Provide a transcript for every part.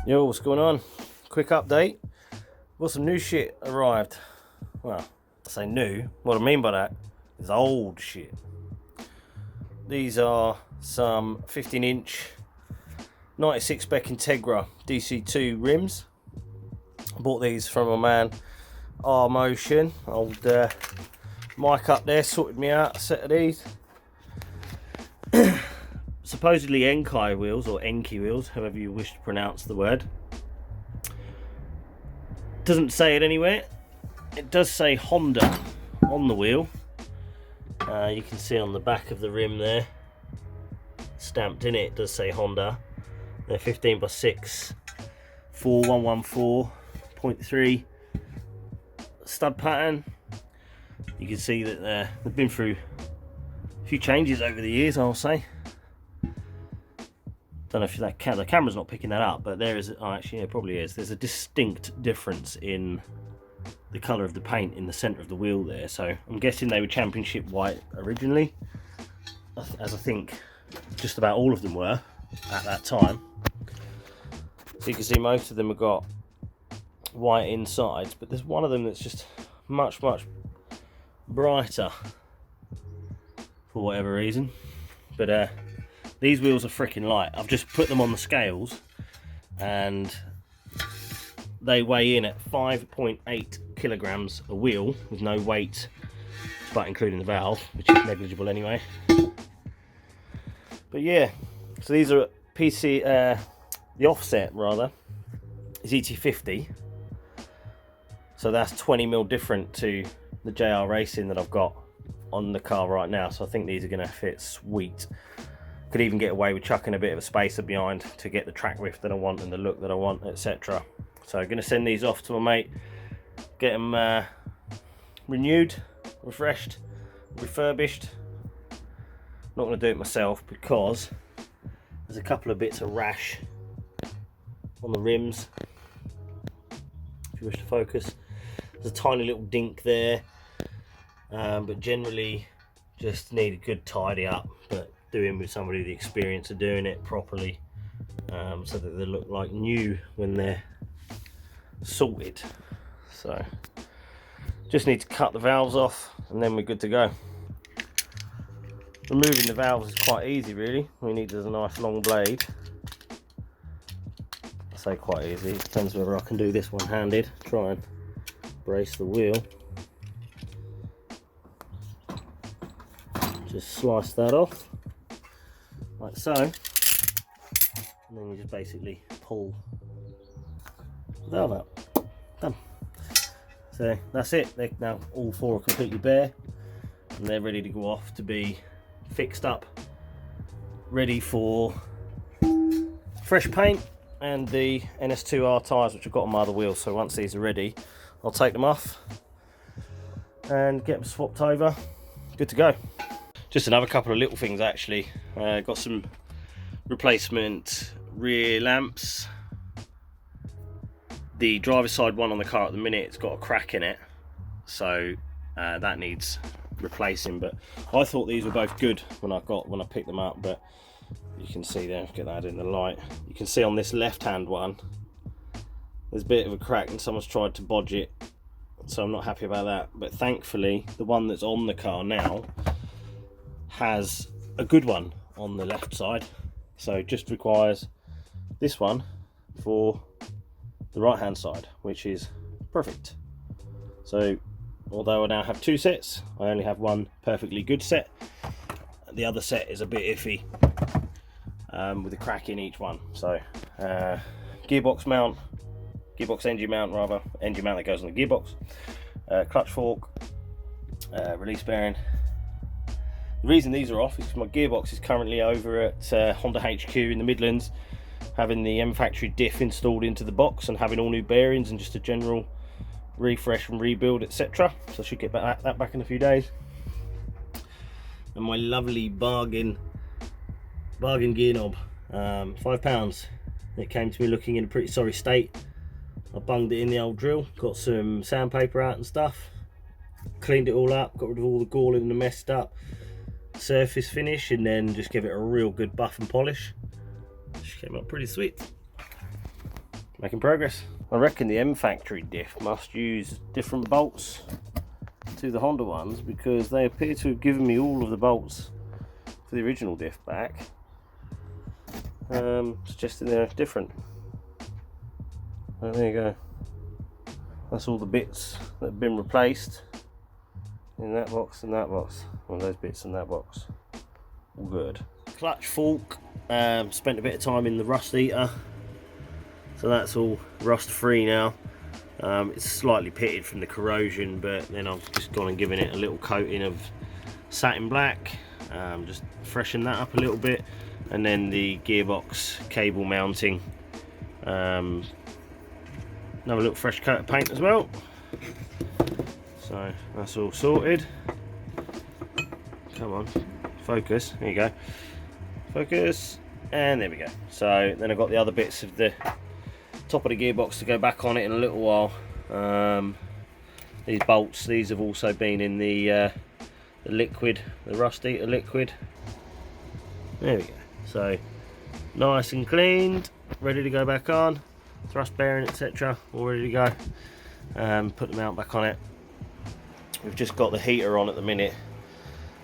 Yo, what's going on? Quick update. Got some new shit arrived. Well, I say new. What I mean by that is old shit. These are some 15-inch 96 spec Integra DC2 rims. I bought these from a man, R Motion. Old Mike up there sorted me out a set of these. Supposedly Enkai wheels, or Enki wheels, however you wish to pronounce the word. Doesn't say it anywhere. It does say Honda on the wheel. You can see on the back of the rim there, stamped in it does say Honda. They're 15x6 4114.3 stud pattern. You can see that they've been through a few changes over the years, I'll say. Don't know if the camera's not picking that up, but there is, oh actually it probably is, there's a distinct difference in the colour of the paint in the centre of the wheel there. So I'm guessing they were championship white originally, as I think just about all of them were at that time. So you can see most of them have got white insides, but there's one of them that's just much brighter for whatever reason. But these wheels are freaking light. I've just put them on the scales and they weigh in at 5.8 kilograms a wheel with no weight, but including the valve, which is negligible anyway. But yeah, so these are PC, the offset rather is ET50. So that's 20mm different to the JR Racing that I've got on the car right now. So I think these are gonna fit sweet. Could even get away with chucking a bit of a spacer behind to get the track width that I want and the look that I want, etc. So I'm going to send these off to my mate, get them renewed, refreshed, refurbished. Not going to do it myself because there's a couple of bits of rash on the rims. If you wish to focus, there's a tiny little dink there, but generally just need a good tidy up. But doing with somebody the experience of doing it properly, so that they look like new when they're sorted. So just need to cut the valves off and then we're good to go. Removing the valves is quite easy really. All you need is a nice long blade. I say quite easy, it depends whether I can do this one-handed. Try and brace the wheel. Just slice that off like so, and then you just basically pull the valve out. Done. So that's it. They're now all four are completely bare and they're ready to go off to be fixed up, ready for fresh paint and the NS2R tyres which I've got on my other wheels. So once these are ready, I'll take them off and get them swapped over. Good to go. Just another couple of little things actually. Got some replacement rear lamps. The driver's side one on the car at the minute, it's got a crack in it, so that needs replacing. But I thought these were both good when I picked them up. But you can see there, get that in the light. You can see on this left-hand one, there's a bit of a crack and someone's tried to bodge it, so I'm not happy about that. But thankfully, the one that's on the car now has a good one on the left side, so it just requires this one for the right hand side, which is perfect. So although I now have two sets, I only have one perfectly good set. The other set is a bit iffy, with a crack in each one. So gearbox engine mount that goes on the gearbox, clutch fork, release bearing. The reason these are off is because my gearbox is currently over at Honda HQ in the Midlands, having the M factory diff installed into the box and having all new bearings and just a general refresh and rebuild, etc. So I should get that back in a few days. And my lovely bargain gear knob, £5. It came to me looking in a pretty sorry state. I bunged it in the old drill, got some sandpaper out and stuff, cleaned it all up, got rid of all the galling and the messed up surface finish, and then just give it a real good buff and polish. She came up pretty sweet. making progress. I reckon the M factory diff must use different bolts to the Honda ones, because they appear to have given me all of the bolts for the original diff back, suggesting they're different. Oh, there you go. That's all the bits that have been replaced in that box and that box. Well, those bits in that box. All good. Clutch fork, spent a bit of time in the rust eater, so that's all rust free now. It's slightly pitted from the corrosion, but then I've just gone and given it a little coating of satin black, just freshen that up a little bit, and then the gearbox cable mounting, another little fresh coat of paint as well. So that's all sorted. Come on, focus, there you go, focus, and there we go. So then I've got the other bits of the top of the gearbox to go back on it in a little while. These bolts, these have also been in the liquid, the rust eater liquid. There we go. So nice and cleaned, ready to go back on. Thrust bearing, etc., all ready to go. Put the mount back on it. We've just got the heater on at the minute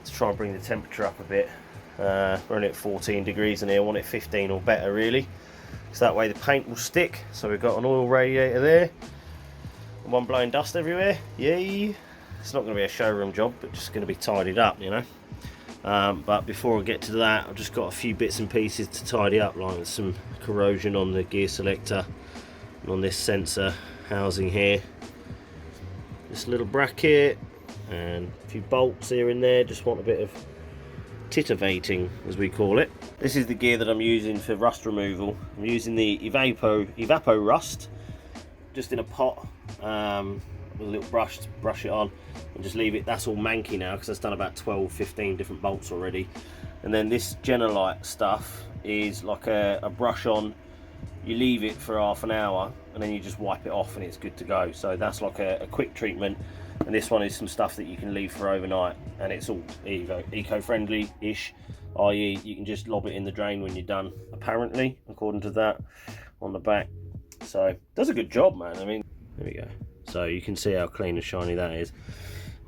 to try and bring the temperature up a bit. We're only at 14 degrees in here. I want it 15 or better, really, so that way the paint will stick. So we've got an oil radiator there, and one blowing dust everywhere. Yay! It's not going to be a showroom job, but just going to be tidied up, you know. But before I get to that, I've just got a few bits and pieces to tidy up, like some corrosion on the gear selector and on this sensor housing here. This little bracket and a few bolts here and there. Just want a bit of titivating, as we call it. This is the gear that I'm using for rust removal. I'm using the Evapo Rust, just in a pot, with a little brush to brush it on and just leave it. That's all manky now because I've done about 12-15 different bolts already. And then this Genelite stuff is like a brush on. You leave it for half an hour and then you just wipe it off and it's good to go. So that's like a quick treatment. And this one is some stuff that you can leave for overnight, and it's all eco-friendly-ish, i.e. you can just lob it in the drain when you're done, apparently, according to that on the back. So it does a good job, man. I mean, there we go. So you can see how clean and shiny that is.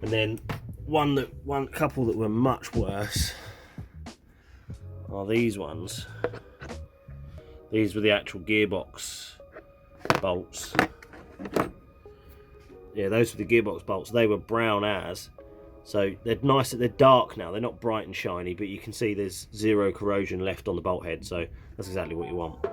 And then one couple that were much worse are these ones. These were the actual gearbox bolts. Yeah, those were the gearbox bolts. They were brown as, so they're nice. They're dark now. They're not bright and shiny, but you can see there's zero corrosion left on the bolt head. So that's exactly what you want.